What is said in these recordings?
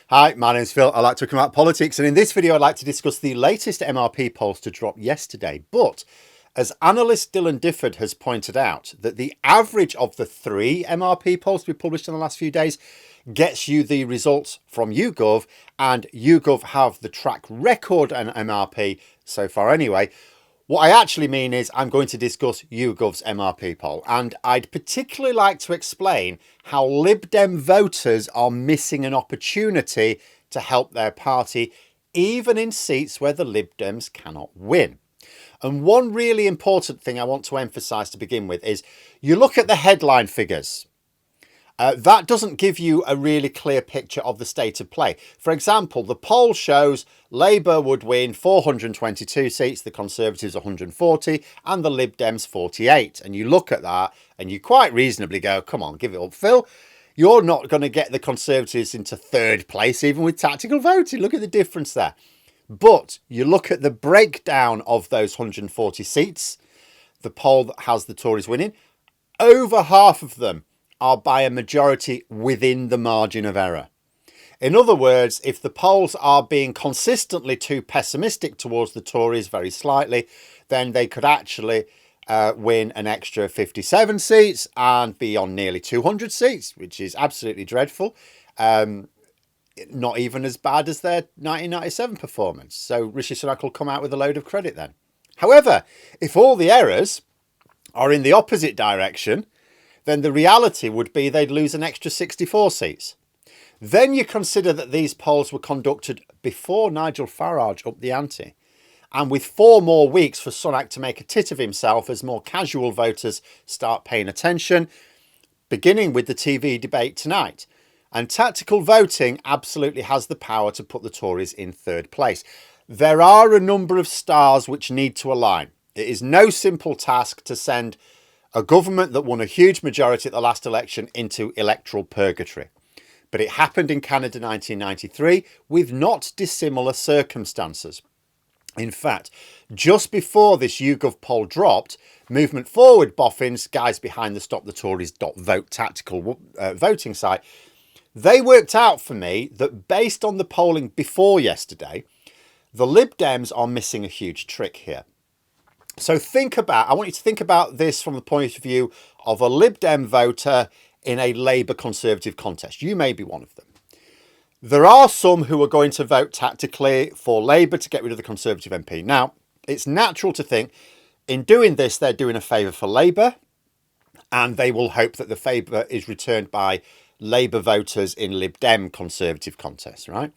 Hi, my name's Phil. I like talking about politics, and in this video I'd like to discuss the latest MRP polls to drop yesterday. But as analyst Dylan Difford has pointed out, that the average of the three MRP polls to be published in the last few days gets you the results from YouGov, and YouGov have the track record on MRP so far anyway. What I actually mean is I'm going to discuss YouGov's MRP poll, and I'd particularly like to explain how Lib Dem voters are missing an opportunity to help their party, even in seats where the Lib Dems cannot win. And one really important thing I want to emphasise to begin with is you look at the headline figures. That doesn't give you a really clear picture of the state of play. For example, the poll shows Labour would win 422 seats, the Conservatives 140, and the Lib Dems 48. And you look at that and you quite reasonably go, come on, give it up, Phil. You're not going to get the Conservatives into third place, even with tactical voting. Look at the difference there. But you look at the breakdown of those 140 seats, the poll that has the Tories winning, over half of them are by a majority within the margin of error. In other words, if the polls are being consistently too pessimistic towards the Tories very slightly, then they could actually win an extra 57 seats and be on nearly 200 seats, which is absolutely dreadful. Not even as bad as their 1997 performance. So Rishi Sunak will come out with a load of credit then. However, if all the errors are in the opposite direction, then the reality would be they'd lose an extra 64 seats. Then you consider that these polls were conducted before Nigel Farage upped the ante, and with 4 more weeks for Sunak to make a tit of himself as more casual voters start paying attention, beginning with the TV debate tonight. And tactical voting absolutely has the power to put the Tories in third place. There are a number of stars which need to align. It is no simple task to send a government that won a huge majority at the last election into electoral purgatory. But it happened in Canada 1993 with not dissimilar circumstances. In fact, just before this YouGov poll dropped, Movement Forward boffins, guys behind the stopthetories.vote tactical voting site, they worked out for me that based on the polling before yesterday, the Lib Dems are missing a huge trick here. So I want you to think about this from the point of view of a Lib Dem voter in a Labour Conservative contest. You may be one of them. There are some who are going to vote tactically for Labour to get rid of the Conservative MP. Now, it's natural to think in doing this, they're doing a favour for Labour, and they will hope that the favour is returned by Labour voters in Lib Dem Conservative contests, right?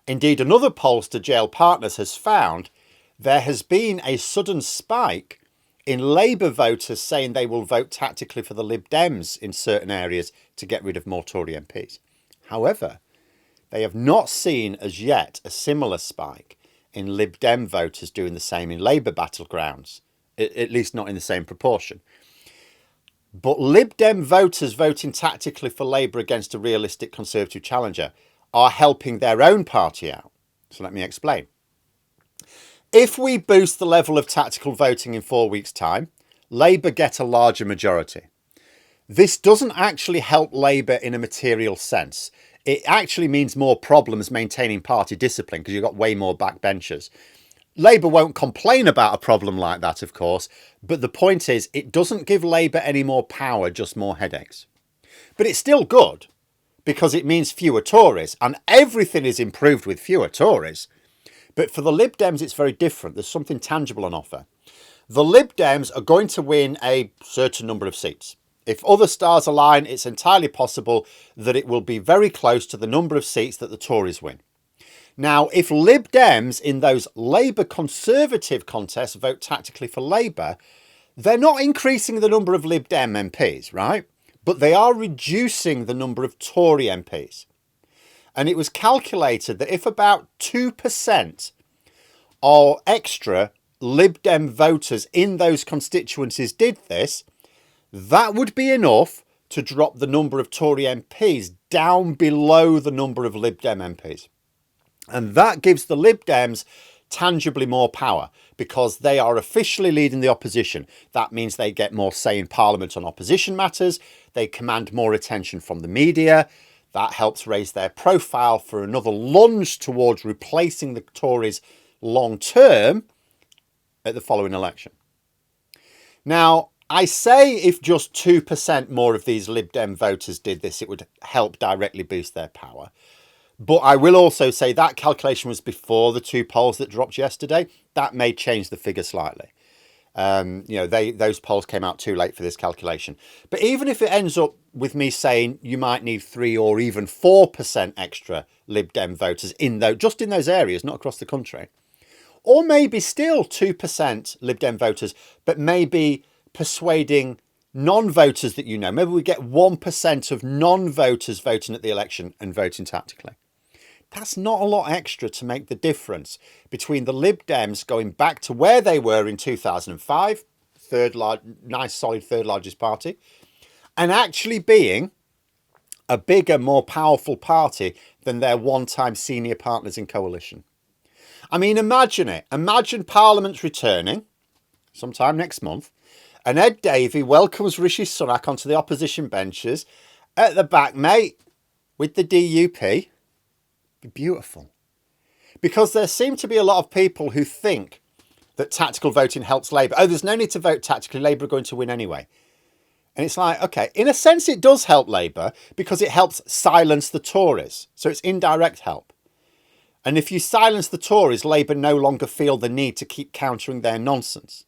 Indeed, another pollster, Jail Partners, has found there has been a sudden spike in Labour voters saying they will vote tactically for the Lib Dems in certain areas to get rid of more Tory MPs. However, they have not seen as yet a similar spike in Lib Dem voters doing the same in Labour battlegrounds, at least not in the same proportion. But Lib Dem voters voting tactically for Labour against a realistic Conservative challenger are helping their own party out. So let me explain. If we boost the level of tactical voting in 4 weeks' time, Labour get a larger majority. This doesn't actually help Labour in a material sense. It actually means more problems maintaining party discipline because you've got way more backbenchers. Labour won't complain about a problem like that, of course, but the point is it doesn't give Labour any more power, just more headaches. But it's still good because it means fewer Tories, and everything is improved with fewer Tories. But for the Lib Dems, it's very different. There's something tangible on offer. The Lib Dems are going to win a certain number of seats. If other stars align, it's entirely possible that it will be very close to the number of seats that the Tories win. Now, if Lib Dems in those Labour Conservative contests vote tactically for Labour, they're not increasing the number of Lib Dem MPs, right? But they are reducing the number of Tory MPs. And it was calculated that if about 2% or extra Lib Dem voters in those constituencies did this, that would be enough to drop the number of Tory MPs down below the number of Lib Dem MPs. And that gives the Lib Dems tangibly more power because they are officially leading the opposition. That means they get more say in Parliament on opposition matters. They command more attention from the media. That helps raise their profile for another lunge towards replacing the Tories long term at the following election. Now, I say if just 2% more of these Lib Dem voters did this, it would help directly boost their power. But I will also say that calculation was before the 2 polls that dropped yesterday. That may change the figure slightly. Those polls came out too late for this calculation. But even if it ends up with me saying you might need 3 or even 4% extra Lib Dem voters just in those areas, not across the country, or maybe still 2% Lib Dem voters, but maybe persuading non-voters that maybe we get 1% of non-voters voting at the election and voting tactically. That's not a lot extra to make the difference between the Lib Dems going back to where they were in 2005, nice solid third largest party, and actually being a bigger, more powerful party than their one-time senior partners in coalition. I mean, imagine it. Imagine Parliament's returning sometime next month, and Ed Davey welcomes Rishi Sunak onto the opposition benches at the back, mate, with the DUP. Be beautiful. Because there seem to be a lot of people who think that tactical voting helps Labour. Oh, there's no need to vote tactically. Labour are going to win anyway. And it's like, okay, in a sense it does help Labour because it helps silence the Tories. So it's indirect help. And if you silence the Tories, Labour no longer feel the need to keep countering their nonsense.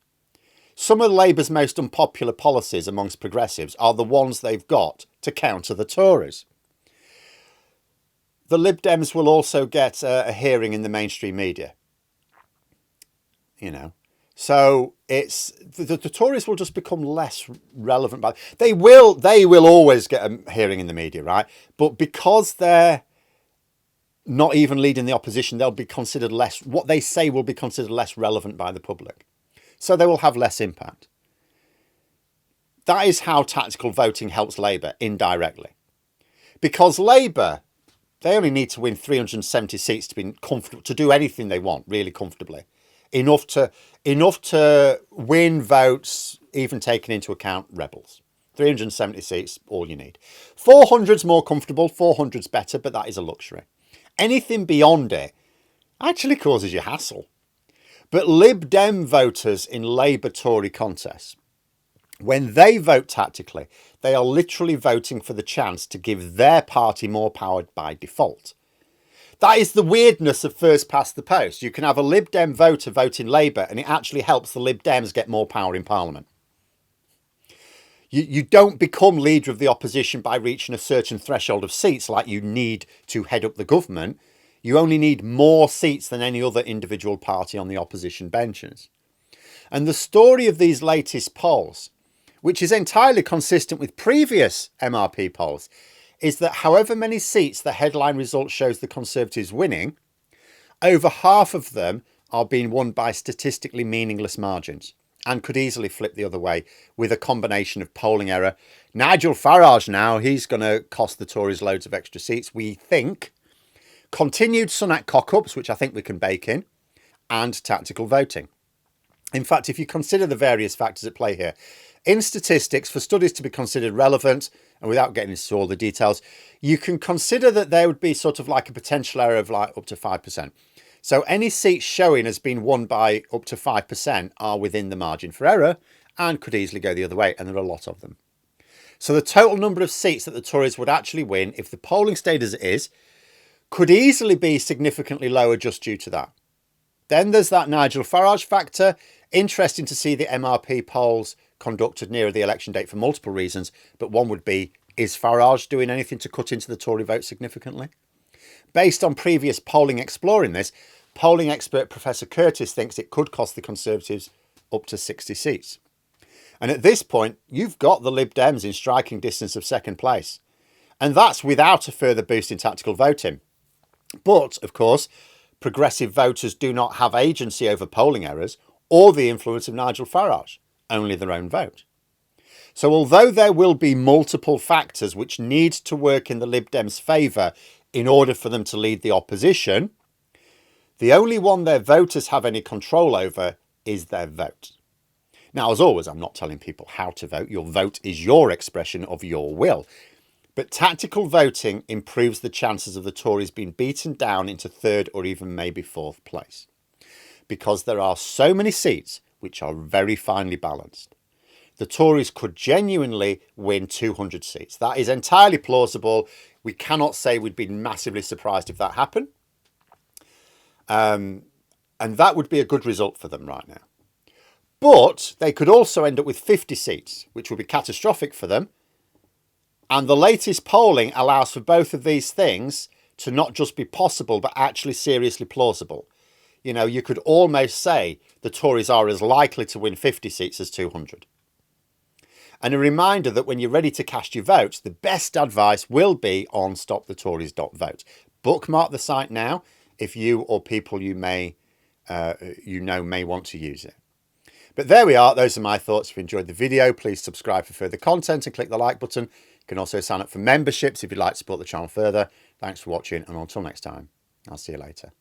Some of Labour's most unpopular policies amongst progressives are the ones they've got to counter the Tories. The Lib Dems will also get a hearing in the mainstream media. So it's the Tories will just become less relevant. They will always get a hearing in the media, right? But because they're not even leading the opposition, they'll be considered less. What they say will be considered less relevant by the public. So they will have less impact. That is how tactical voting helps Labour indirectly. Because Labour, they only need to win 370 seats to be comfortable, to do anything they want really comfortably. Enough to win votes, even taking into account rebels. 370 seats, all you need. 400's more comfortable, 400's better, but that is a luxury. Anything beyond it actually causes you hassle. But Lib Dem voters in Labour-Tory contests, when they vote tactically, they are literally voting for the chance to give their party more power by default. That is the weirdness of first past the post. You can have a Lib Dem voter voting Labour and it actually helps the Lib Dems get more power in Parliament. You don't become leader of the opposition by reaching a certain threshold of seats like you need to head up the government. You only need more seats than any other individual party on the opposition benches. And the story of these latest polls, which is entirely consistent with previous MRP polls, is that however many seats the headline result shows the Conservatives winning, over half of them are being won by statistically meaningless margins and could easily flip the other way with a combination of polling error. Nigel Farage now, he's going to cost the Tories loads of extra seats, we think. Continued Sunak cock-ups, which I think we can bake in, and tactical voting. In fact, if you consider the various factors at play here, in statistics, for studies to be considered relevant, and without getting into all the details, you can consider that there would be sort of like a potential error of like up to 5%. So any seats showing as being won by up to 5% are within the margin for error and could easily go the other way, and there are a lot of them. So the total number of seats that the Tories would actually win, if the polling stayed as it is, could easily be significantly lower just due to that. Then there's that Nigel Farage factor. Interesting to see the MRP polls conducted nearer the election date for multiple reasons, but one would be, is Farage doing anything to cut into the Tory vote significantly? Based on previous polling exploring this, polling expert Professor Curtis thinks it could cost the Conservatives up to 60 seats. And at this point, you've got the Lib Dems in striking distance of second place. And that's without a further boost in tactical voting. But, of course, progressive voters do not have agency over polling errors or the influence of Nigel Farage, only their own vote. So although there will be multiple factors which need to work in the Lib Dems' favour in order for them to lead the opposition, the only one their voters have any control over is their vote. Now, as always, I'm not telling people how to vote. Your vote is your expression of your will. But tactical voting improves the chances of the Tories being beaten down into third or even maybe fourth place, because there are so many seats which are very finely balanced. The Tories could genuinely win 200 seats. That is entirely plausible. We cannot say we'd be massively surprised if that happened. And that would be a good result for them right now. But they could also end up with 50 seats, which would be catastrophic for them. And the latest polling allows for both of these things to not just be possible, but actually seriously plausible. You know, you could almost say the Tories are as likely to win 50 seats as 200. And a reminder that when you're ready to cast your vote, the best advice will be on stopthetories.vote. Bookmark the site now if you or people you may want to use it. But there we are. Those are my thoughts. If you enjoyed the video, please subscribe for further content and click the like button. You can also sign up for memberships if you'd like to support the channel further. Thanks for watching, and until next time, I'll see you later.